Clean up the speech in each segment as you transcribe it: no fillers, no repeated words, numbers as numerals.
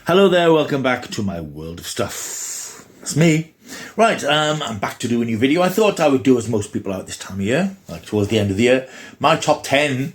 Hello there, welcome back to my world of stuff. It's me. Right, I'm back to do a new video. I thought I would do, as most people are at this time of year, like towards the end of the year, my top 10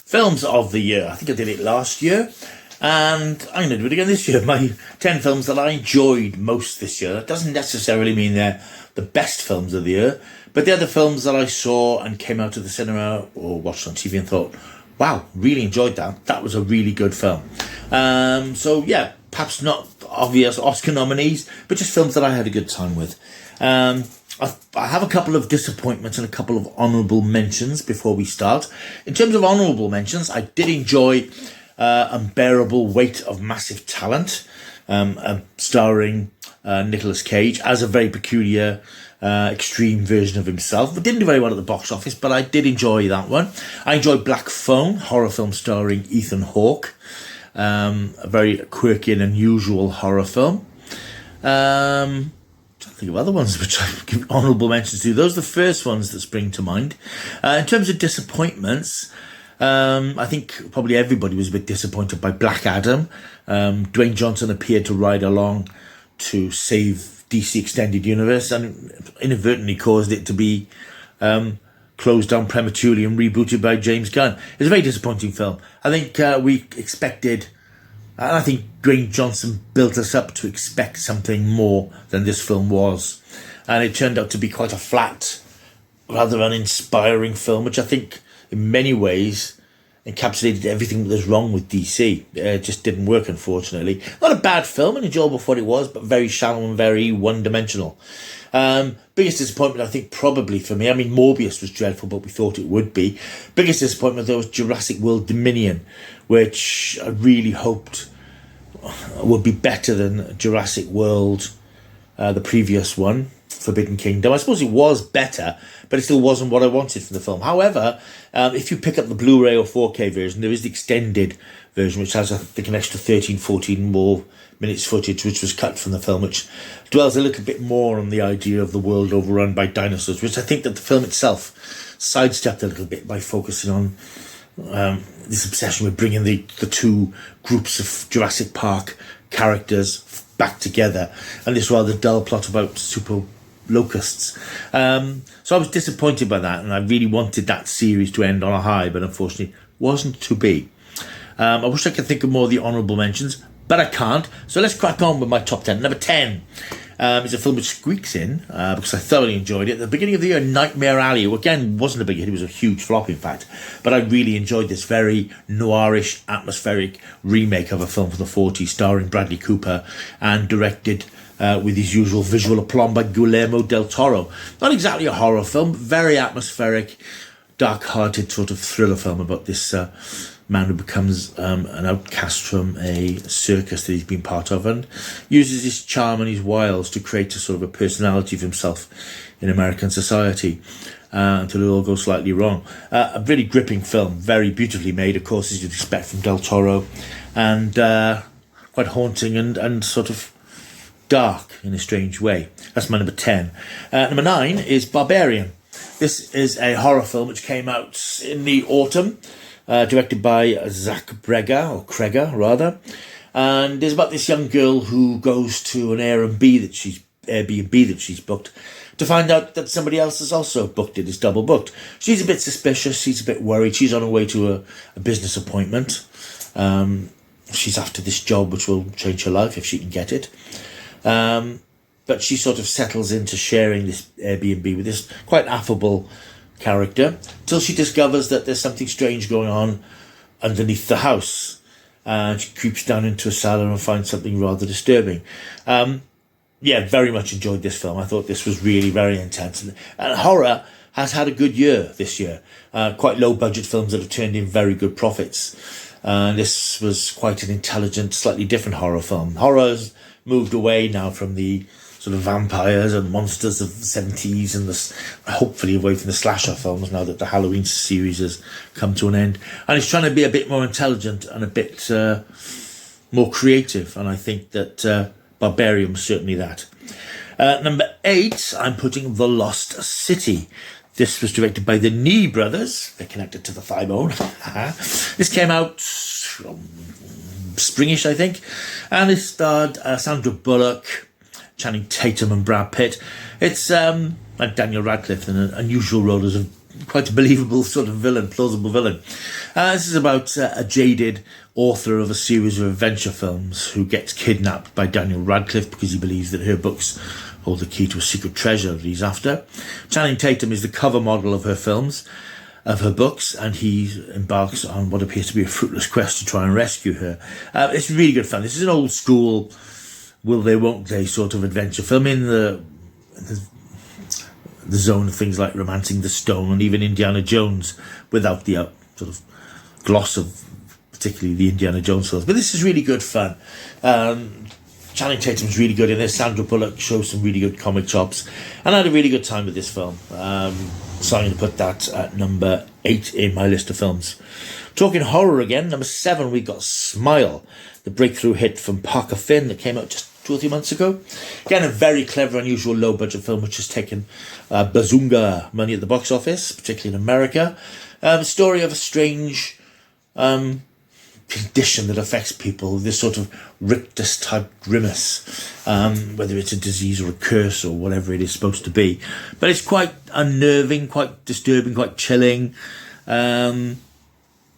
films of the year. I think I did it last year, and I'm going to do it again this year. My 10 films that I enjoyed most this year. That doesn't necessarily mean they're the best films of the year, but they're the films that I saw and came out of the cinema or watched on TV and thought, wow, really enjoyed that. That was a really good film. So yeah, perhaps not obvious Oscar nominees, but just films that I had a good time with. I have a couple of disappointments and a couple of honourable mentions before we start. In terms of honourable mentions, I did enjoy Unbearable Weight of Massive Talent, starring Nicolas Cage as a very peculiar extreme version of himself. It didn't do very well at the box office, but I did enjoy that one. I enjoyed Black Phone, horror film starring Ethan Hawke. A very quirky and unusual horror film. I'm trying to think of other ones which I give honourable mentions to. Those are the first ones that spring to mind. In terms of disappointments, I think probably everybody was a bit disappointed by Black Adam. Dwayne Johnson appeared to ride along to save DC Extended Universe and inadvertently caused it to be closed down prematurely and rebooted by James Gunn. It's a very disappointing film. I think we expected, and I think Dwayne Johnson built us up to expect something more than this film was. And it turned out to be quite a flat, rather uninspiring film, which I think in many ways encapsulated everything that was wrong with DC. It just didn't work, unfortunately. Not a bad film, and enjoyable for what it was, but very shallow and very one-dimensional. Biggest disappointment, I think, probably for me, I mean, Morbius was dreadful, but we thought it would be. Biggest disappointment, though, was Jurassic World Dominion, which I really hoped would be better than Jurassic World, the previous one, Forbidden Kingdom. I suppose it was better, but it still wasn't what I wanted from the film. However, if you pick up the Blu-ray or 4K version, there is the extended version, which has, I think, an extra 14 more minutes footage, which was cut from the film, which dwells a little bit more on the idea of the world overrun by dinosaurs, which I think that the film itself sidestepped a little bit by focusing on this obsession with bringing the two groups of Jurassic Park characters back together, and this rather dull plot about super locusts. So I was disappointed by that, and I really wanted that series to end on a high, but unfortunately wasn't to be. I wish I could think of more of the honourable mentions, but I can't. So let's crack on with my top 10. Number 10 is a film which squeaks in because I thoroughly enjoyed it. At the beginning of the year, Nightmare Alley, who again wasn't a big hit, it was a huge flop in fact, but I really enjoyed this very noirish, atmospheric remake of a film from the 40s starring Bradley Cooper and directed with his usual visual aplomb by Guillermo del Toro. Not exactly a horror film, but very atmospheric, dark-hearted sort of thriller film about this man who becomes an outcast from a circus that he's been part of and uses his charm and his wiles to create a sort of a personality of himself in American society until it all goes slightly wrong. A really gripping film, very beautifully made, of course, as you'd expect from Del Toro, and quite haunting and sort of dark in a strange way. That's my number 10. Number 9 is Barbarian. This is a horror film which came out in the autumn, directed by Zach Cregger rather, and it's about this young girl who goes to an Airbnb that she's booked to find out that somebody else has also booked it, is double booked. She's a bit suspicious, she's a bit worried, she's on her way to a business appointment. She's after this job which will change her life if she can get it. But she sort of settles into sharing this Airbnb with this quite affable character till she discovers that there's something strange going on underneath the house, and she creeps down into a cellar and finds something rather disturbing. Yeah, very much enjoyed this film. I thought this was really very intense, and horror has had a good year this year. Quite low budget films that have turned in very good profits. This was quite an intelligent, slightly different horror film. Horror's moved away now from the sort of vampires and monsters of the 70s and hopefully away from the slasher films now that the Halloween series has come to an end. And it's trying to be a bit more intelligent and a bit more creative. And I think that Barbarian was certainly that. Number 8, I'm putting The Lost City. This was directed by the Nee brothers. They're connected to the thigh bone. This came out springish, I think. And it starred Sandra Bullock, Channing Tatum and Brad Pitt. It's like Daniel Radcliffe in an unusual role as a quite a believable sort of villain, plausible villain. This is about a jaded author of a series of adventure films who gets kidnapped by Daniel Radcliffe because he believes that her books hold the key to a secret treasure that he's after. Channing Tatum is the cover model of her films, of her books, and he embarks on what appears to be a fruitless quest to try and rescue her. It's really good fun. This is an old school will they, won't they sort of adventure film in the zone of things like Romancing the Stone and even Indiana Jones, without the sort of gloss of particularly the Indiana Jones films. But this is really good fun. Channing Tatum's really good in this. Sandra Bullock shows some really good comic chops, and I had a really good time with this film. So I'm going to put that at number 8 in my list of films. Talking horror again, number 7, we got Smile, the breakthrough hit from Parker Finn that came out just 2 or 3 months ago. Again, a very clever, unusual, low-budget film which has taken bazunga money at the box office, particularly in America. The story of a strange condition that affects people, this sort of rictus-type grimace, whether it's a disease or a curse or whatever it is supposed to be. But it's quite unnerving, quite disturbing, quite chilling. And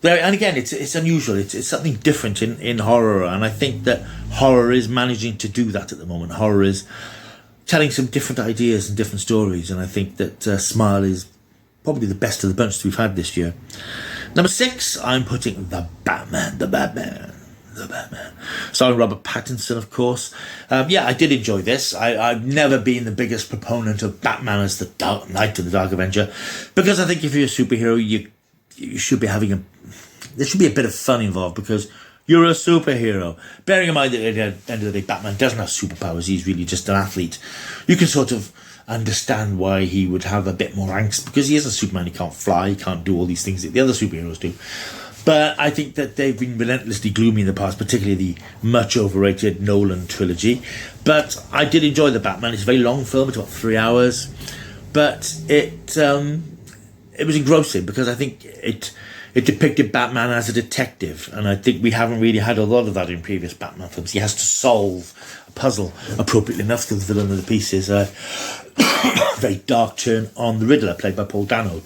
again, it's unusual. It's something different in horror, and I think that horror is managing to do that at the moment. Horror is telling some different ideas and different stories, and I think that Smile is probably the best of the bunch that we've had this year. Number 6, I'm putting The Batman. Starring Robert Pattinson, of course. I did enjoy this. I've never been the biggest proponent of Batman as the Dark Knight or the Dark Avenger, because I think if you're a superhero, you should be having there should be a bit of fun involved, because you're a superhero. Bearing in mind that at the end of the day, Batman doesn't have superpowers. He's really just an athlete. You can sort of understand why he would have a bit more angst, because he is a Superman. He can't fly, he can't do all these things that the other superheroes do. But I think that they've been relentlessly gloomy in the past, particularly the much overrated Nolan trilogy. But I did enjoy The Batman. It's a very long film, it's about 3 hours, but it was engrossing, because I think it depicted Batman as a detective, and I think we haven't really had a lot of that in previous Batman films. He has to solve a puzzle appropriately enough, because the villain of the piece is a very dark turn on the Riddler, played by Paul Dano.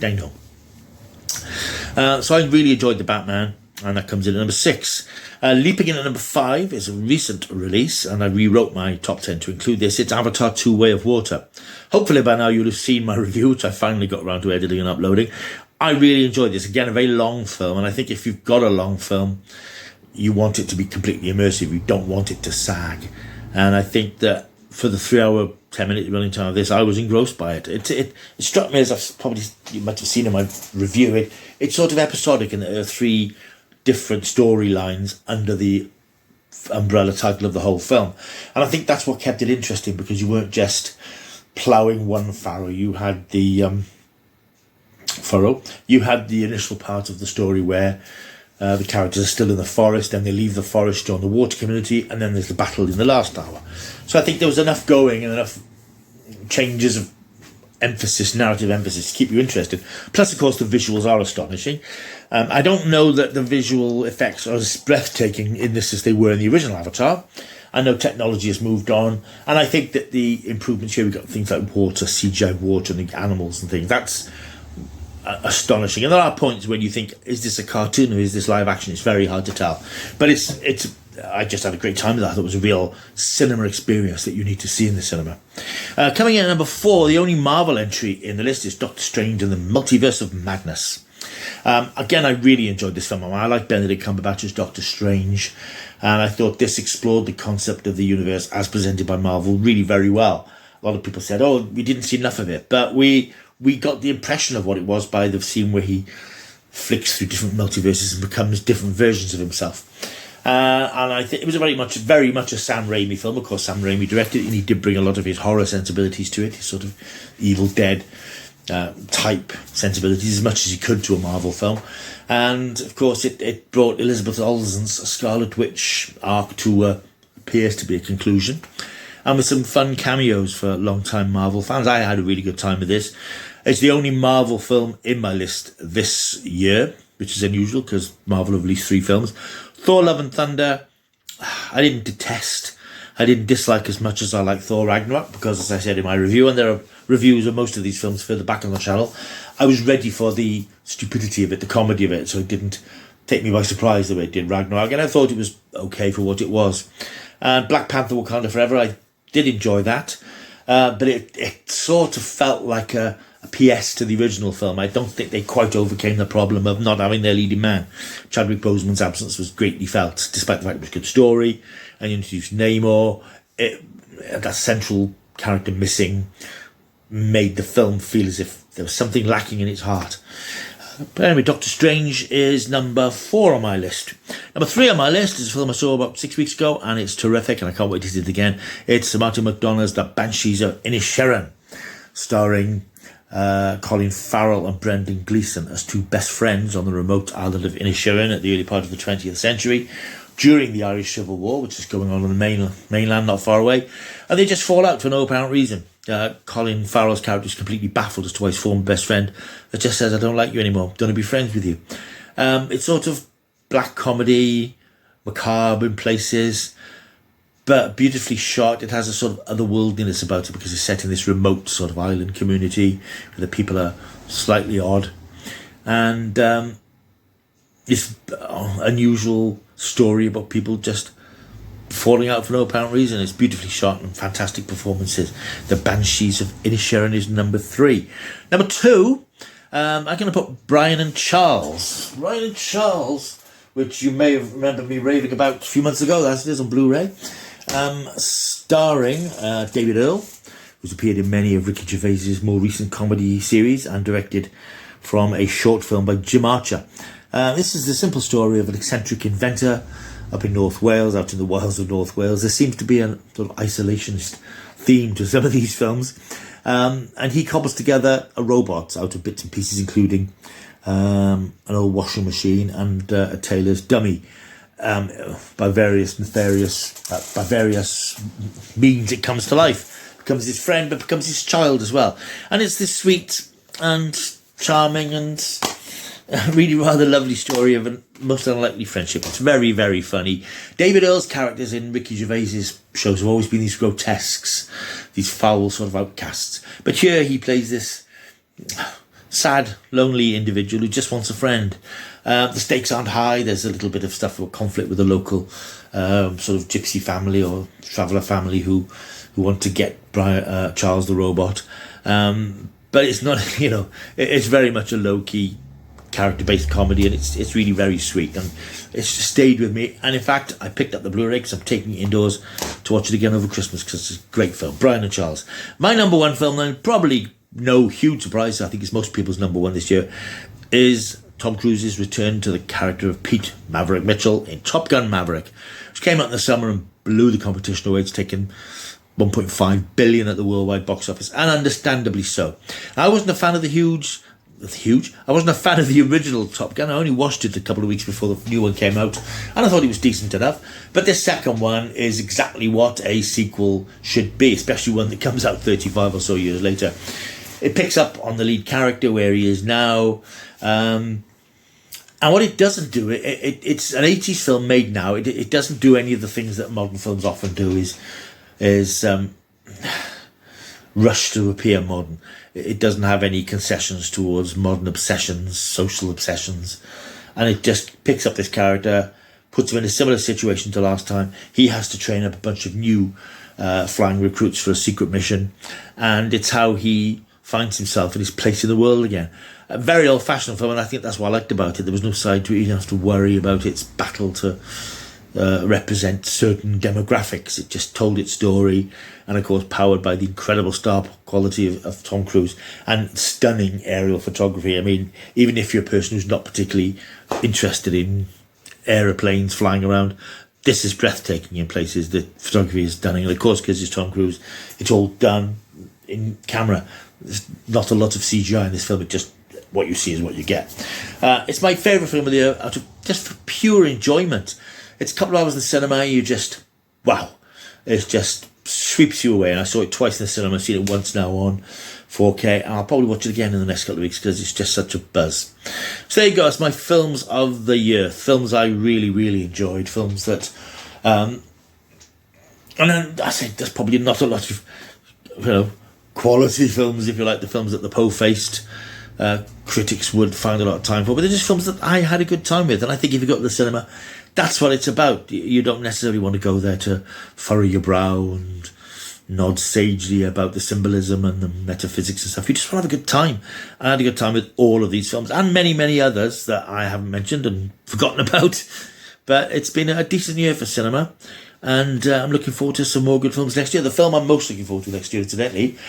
So I really enjoyed The Batman, and that comes in at number 6. Leaping in at number 5 is a recent release, and I rewrote my top 10 to include this. It's Avatar 2: Way of Water. Hopefully by now you'll have seen my review, which I finally got around to editing and uploading. I really enjoyed this. Again, a very long film, and I think if you've got a long film, you want it to be completely immersive. You don't want it to sag. And I think that for the 3 hour, 10-minute running time of this, I was engrossed by it. It struck me, as you might have seen in my review, it's sort of episodic, and there are 3 different storylines under the umbrella title of the whole film. And I think that's what kept it interesting, because you weren't just ploughing one furrow. You had the you had the initial part of the story where the characters are still in the forest, then they leave the forest, join the water community, and then there's the battle in the last hour. So I think there was enough going and enough changes of narrative emphasis to keep you interested. Plus, of course, the visuals are astonishing. I don't know that the visual effects are as breathtaking in this as they were in the original Avatar. I know technology has moved on, and I think that the improvements here, we've got things like water, CGI water, and the animals and things. That's astonishing. And there are points when you think, is this a cartoon or is this live action? It's very hard to tell. But I just had a great time with that. I thought it was a real cinema experience that you need to see in the cinema. Coming in at number 4, the only Marvel entry in the list is Doctor Strange and the Multiverse of Madness. Again, I really enjoyed this film. I like Benedict Cumberbatch as Doctor Strange, and I thought this explored the concept of the universe as presented by Marvel really very well. A lot of people said, oh, we didn't see enough of it, but we got the impression of what it was by the scene where he flicks through different multiverses and becomes different versions of himself. And I think it was very much a Sam Raimi film. Of course, Sam Raimi directed it, and he did bring a lot of his horror sensibilities to it, his sort of Evil Dead type sensibilities, as much as he could to a Marvel film. And of course, it brought Elizabeth Olsen's Scarlet Witch arc to appears to be a conclusion, and with some fun cameos for long-time Marvel fans. I had a really good time with this. It's the only Marvel film in my list this year, which is unusual because Marvel have released 3 films. Thor: Love and Thunder, I didn't detest, I didn't dislike as much as I like Thor Ragnarok, because as I said in my review, and there are reviews of most of these films further back on the channel, I was ready for the stupidity of it, the comedy of it, so it didn't take me by surprise the way it did Ragnarok, and I thought it was okay for what it was. And Black Panther Wakanda Forever, I did enjoy that, but it sort of felt like a PS to the original film. I don't think they quite overcame the problem of not having their leading man. Chadwick Boseman's absence was greatly felt, despite the fact it was a good story, and you introduced Namor. That central character missing made the film feel as if there was something lacking in its heart. But anyway, Doctor Strange is number 4 on my list. Number 3 on my list is a film I saw about 6 weeks ago, and it's terrific, and I can't wait to see it again. It's Martin McDonagh's The Banshees of Inisherin, starring Colin Farrell and Brendan Gleeson as two best friends on the remote island of Inisherin at the early part of the 20th century, during the Irish Civil War, which is going on the mainland not far away, and they just fall out for no apparent reason. Colin Farrell's character is completely baffled as to why his former best friend that just says, "I don't like you anymore, don't want to be friends with you." It's sort of black comedy, macabre in places, but beautifully shot. It has a sort of otherworldliness about it because it's set in this remote sort of island community where the people are slightly odd. And this unusual story about people just falling out for no apparent reason. It's beautifully shot and fantastic performances. The Banshees of Inisherin is number 3. Number 2, I'm going to put Brian and Charles. Brian and Charles, which you may have remembered me raving about a few months ago. That's it is on Blu-ray. Starring David Earl, who's appeared in many of Ricky Gervais's more recent comedy series, and directed from a short film by Jim Archer. This is the simple story of an eccentric inventor up in North Wales, out in the wilds of North Wales. There seems to be a sort of isolationist theme to some of these films. And he cobbles together a robot out of bits and pieces, including an old washing machine and a tailor's dummy. By various means it comes to life. Becomes his friend, but becomes his child as well. And it's this sweet and charming and really rather lovely story of a most unlikely friendship. It's very, very funny. David Earl's characters in Ricky Gervais's shows have always been these grotesques, these foul sort of outcasts. But here he plays this sad, lonely individual who just wants a friend. The stakes aren't high. There's a little bit of stuff of conflict with the local sort of gypsy family or traveller family who want to get Charles the robot. But it's not, it's very much a low-key character-based comedy, and it's really very sweet, and it's stayed with me. And in fact, I picked up the Blu-ray because I'm taking it indoors to watch it again over Christmas because it's a great film. Brian and Charles. My number 1 film, and probably no huge surprise, I think it's most people's number 1 this year, is Tom Cruise's return to the character of Pete Maverick Mitchell in Top Gun Maverick, which came out in the summer and blew the competition away. It's taken $1.5 billion at the worldwide box office, and understandably so. I wasn't a fan of I wasn't a fan of the original Top Gun. I only watched it a couple of weeks before the new one came out, and I thought it was decent enough. But this second one is exactly what a sequel should be, especially one that comes out 35 or so years later. It picks up on the lead character where he is now, and what it doesn't do, it's an 80s film made now. It doesn't do any of the things that modern films often do, is rush to appear modern. It doesn't have any concessions towards modern obsessions, social obsessions, and it just picks up this character, puts him in a similar situation to last time. He has to train up a bunch of new flying recruits for a secret mission, and it's how he finds himself in his place in the world again. A very old-fashioned film, and I think that's what I liked about it. There was no side to it. You didn't have to worry about its battle to represent certain demographics. It just told its story, and of course powered by the incredible star quality of Tom Cruise and stunning aerial photography. I mean, even if you're a person who's not particularly interested in aeroplanes flying around, this is breathtaking in places. The photography is stunning, and of course because it's Tom Cruise, it's all done in camera. There's not a lot of CGI in this film. It just, what you see is what you get. It's my favourite film of the year, just for pure enjoyment. It's a couple of hours in the cinema, you just, wow. It just sweeps you away. And I saw it twice in the cinema. I've seen it once now on 4K. And I'll probably watch it again in the next couple of weeks because it's just such a buzz. So there you go. It's my films of the year. Films I really, really enjoyed. Films that And then I say there's probably not a lot of, quality films, if you like, the films that the po-faced critics would find a lot of time for, but they're just films that I had a good time with. And I think if you go to the cinema, that's what it's about. You don't necessarily want to go there to furrow your brow and nod sagely about the symbolism and the metaphysics and stuff. You just want to have a good time. I had a good time with all of these films and many, many others that I haven't mentioned and forgotten about. But it's been a decent year for cinema. And I'm looking forward to some more good films next year. The film I'm most looking forward to next year, incidentally,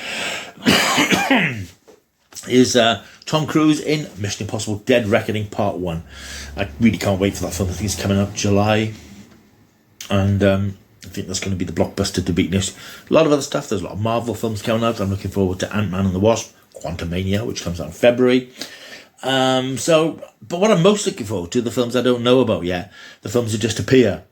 is Tom Cruise in Mission Impossible Dead Reckoning Part 1. I really can't wait for that film. I think it's coming out July. And I think that's going to be the blockbuster to beat next. A lot of other stuff. There's a lot of Marvel films coming out. I'm looking forward to Ant-Man and the Wasp, Quantumania, which comes out in February. But what I'm most looking forward to, the films I don't know about yet, the films that just appear.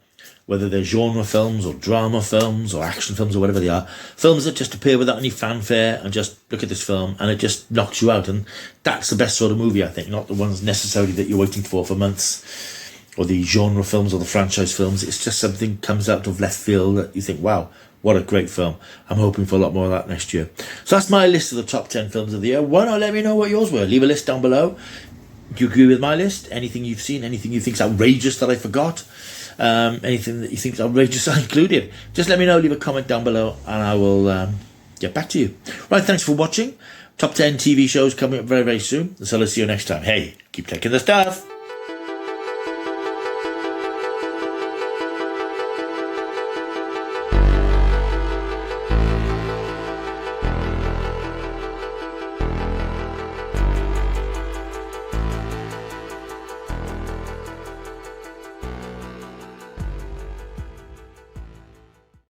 Whether they're genre films or drama films or action films or whatever they are, films that just appear without any fanfare and just look at this film and it just knocks you out. And that's the best sort of movie, I think, not the ones necessarily that you're waiting for months, or the genre films or the franchise films. It's just something comes out of left field that you think, wow, what a great film. I'm hoping for a lot more of that next year. So that's my list of the top 10 films of the year. Why not let me know what yours were? Leave a list down below. Do you agree with my list? Anything you've seen? Anything you think's outrageous that I forgot? Anything that you think is outrageous I included? Just let me know. Leave a comment down below and I will get back to you. Right, thanks for watching. Top 10 TV shows coming up very, very soon. So I'll see you next time. Hey, keep taking the stuff.